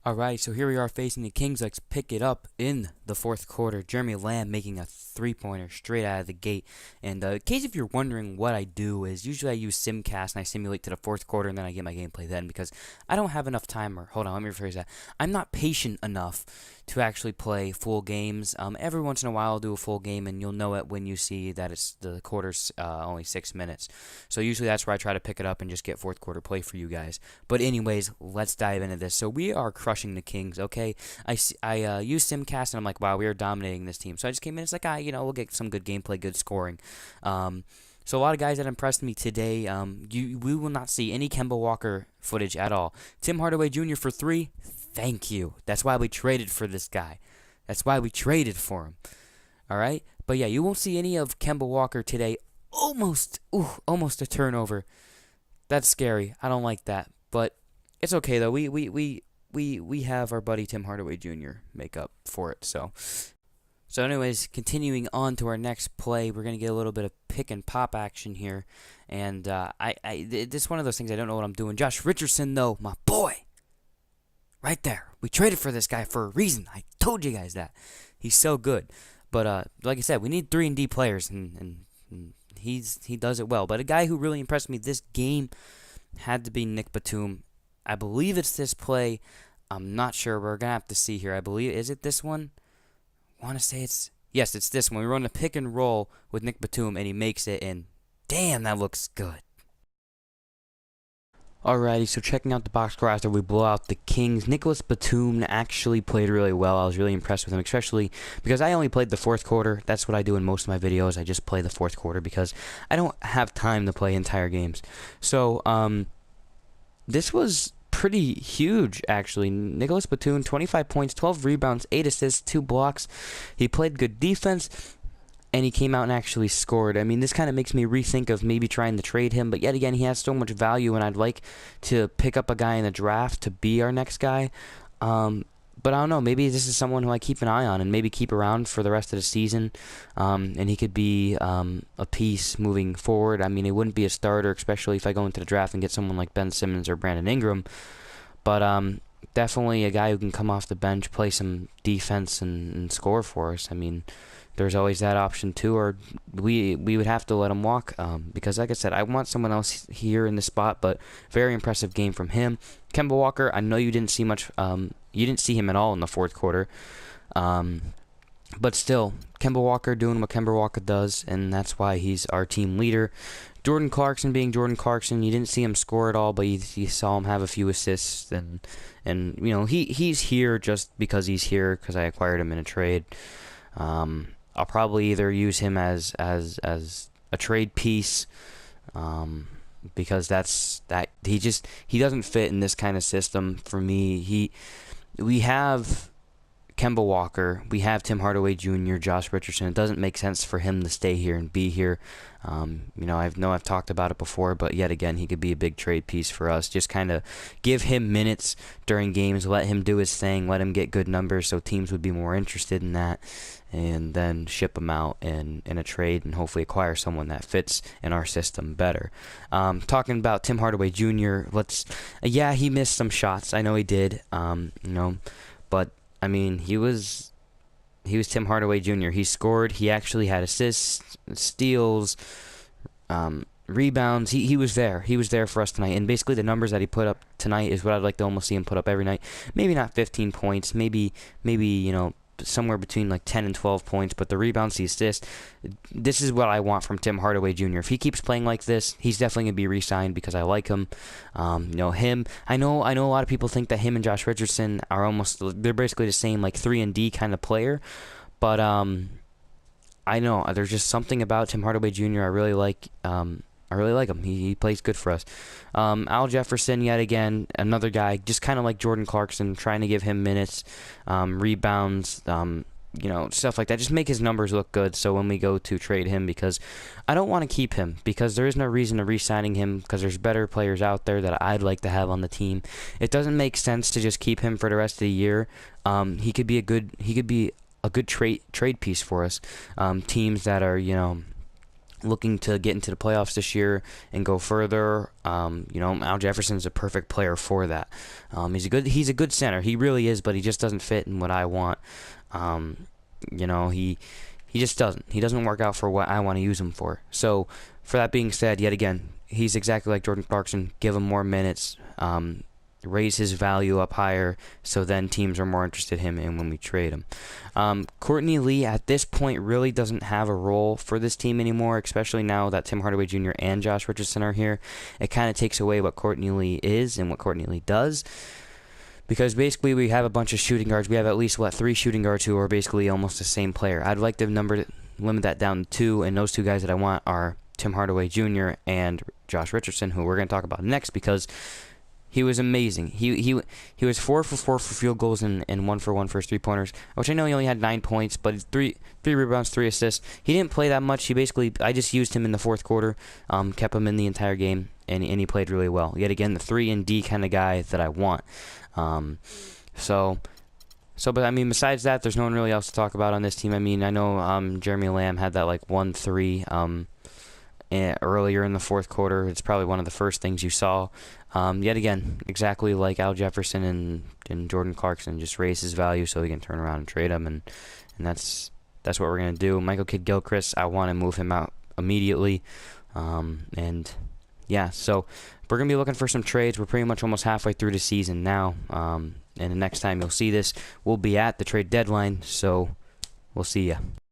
Alright, so here we are facing the Kings. Let's pick it up in the fourth quarter. Jeremy Lamb making a three-pointer straight out of the gate. And in case if you're wondering what I do is usually I use Simcast and I simulate to the fourth quarter and then I get my gameplay then because I don't have enough time. Or hold on, let me rephrase that. I'm not patient enough to actually play full games. Every once in a while I'll do a full game and you'll know it when you see that it's the quarter's only 6 minutes. So usually that's where I try to pick it up and just get fourth quarter play for you guys. But anyways, let's dive into this. So we are crushing the Kings, okay? I used Simcast and I'm like, wow, we are dominating this team. So I just came in, it's like, we'll get some good gameplay, good scoring. So a lot of guys that impressed me today, we will not see any Kemba Walker footage at all. Tim Hardaway Jr. for 3, thank you. That's why we traded for this guy. That's why we traded for him. All right? But yeah, you won't see any of Kemba Walker today. Almost a turnover. That's scary. I don't like that. But it's okay though. We have our buddy Tim Hardaway Jr. make up for it. So anyways, continuing on to our next play, we're gonna get a little bit of pick and pop action here, and this is one of those things I don't know what I'm doing. Josh Richardson though, my boy, right there. We traded for this guy for a reason. I told you guys that. He's so good. But like I said, we need 3-and-D players, and he does it well. But a guy who really impressed me this game had to be Nick Batum. I believe it's this play. I'm not sure. We're going to have to see here. I believe, is it this one? I want to say yes, it's this one. We run a pick and roll with Nick Batum, and he makes it, and damn, that looks good. Alrighty, so checking out the box score after we blow out the Kings. Nicholas Batum actually played really well. I was really impressed with him, especially because I only played the fourth quarter. That's what I do in most of my videos. I just play the fourth quarter because I don't have time to play entire games. So, this was pretty huge, actually. Nicholas Batum, 25 points, 12 rebounds, 8 assists, 2 blocks. He played good defense, and he came out and actually scored. I mean, this kind of makes me rethink of maybe trying to trade him, but yet again, he has so much value, and I'd like to pick up a guy in the draft to be our next guy. But I don't know, maybe this is someone who I keep an eye on and maybe keep around for the rest of the season, and he could be a piece moving forward. I mean, he wouldn't be a starter, especially if I go into the draft and get someone like Ben Simmons or Brandon Ingram, but definitely a guy who can come off the bench, play some defense, and score for us. I mean, there's always that option too, or we would have to let him walk, because like I said, I want someone else here in this spot, but very impressive game from him. Kemba Walker, I know you didn't see much, you didn't see him at all in the fourth quarter, but still, Kemba Walker doing what Kemba Walker does, and that's why he's our team leader. Jordan Clarkson being Jordan Clarkson, you didn't see him score at all, but you saw him have a few assists, and you know, he's here just because he's here, because I acquired him in a trade. I'll probably either use him as a trade piece, because he doesn't fit in this kind of system for me. We have Kemba Walker, we have Tim Hardaway Jr., Josh Richardson. It doesn't make sense for him to stay here and be here. You know, I've talked about it before, but yet again, he could be a big trade piece for us. Just kind of give him minutes during games, let him do his thing, let him get good numbers so teams would be more interested in that, and then ship him out in a trade and hopefully acquire someone that fits in our system better. Talking about Tim Hardaway Jr., yeah, he missed some shots. I know he did, you know, but I mean, he was Tim Hardaway Jr. He scored. He actually had assists, steals, rebounds. He was there. He was there for us tonight. And basically the numbers that he put up tonight is what I'd like to almost see him put up every night. Maybe not 15 points. Maybe you know, somewhere between like 10 and 12 points, but the rebounds, the assists, this is what I want from Tim Hardaway Jr. If he keeps playing like this, he's definitely going to be re-signed because I like him. You know, I know a lot of people think that him and Josh Richardson are they're basically the same, like 3-and-D kind of player, but I know there's just something about Tim Hardaway Jr. I really like him. He plays good for us. Al Jefferson, yet again, another guy, just kind of like Jordan Clarkson, trying to give him minutes, rebounds, you know, stuff like that. Just make his numbers look good so when we go to trade him, because I don't want to keep him, because there is no reason to re-signing him, because there's better players out there that I'd like to have on the team. It doesn't make sense to just keep him for the rest of the year. He could be a good trade piece for us. Teams that are, you know, looking to get into the playoffs this year and go further, Al Jefferson's a perfect player for that. He's a good center. He really is, but he just doesn't fit in what I want. He just doesn't. He doesn't work out for what I want to use him for. So, for that being said, yet again, he's exactly like Jordan Clarkson. Give him more minutes. Raise his value up higher, so then teams are more interested in him and when we trade him. Courtney Lee at this point really doesn't have a role for this team anymore, especially now that Tim Hardaway Jr. and Josh Richardson are here. It kind of takes away what Courtney Lee is and what Courtney Lee does, because basically we have a bunch of shooting guards. We have at least 3 shooting guards who are basically almost the same player. I'd like to limit that down to 2, and those 2 guys that I want are Tim Hardaway Jr. and Josh Richardson, who we're going to talk about next, because he was amazing. He was 4 for 4 for field goals and 1 for 1 for his 3-pointers, which I know he only had 9 points, but 3 rebounds, 3 assists. He didn't play that much. I just used him in the fourth quarter, kept him in the entire game, and he played really well. Yet again, the 3 and D kind of guy that I want. But I mean, besides that, there's no one really else to talk about on this team. I mean, I know Jeremy Lamb had that 1-3 earlier in the fourth quarter. It's probably one of the first things you saw. Yet again, exactly like Al Jefferson and Jordan Clarkson, just raise his value so we can turn around and trade him, and that's what we're gonna do. Michael Kidd-Gilchrist, I want to move him out immediately, and yeah, so we're gonna be looking for some trades. We're pretty much almost halfway through the season now, and the next time you'll see this, we'll be at the trade deadline. So we'll see ya.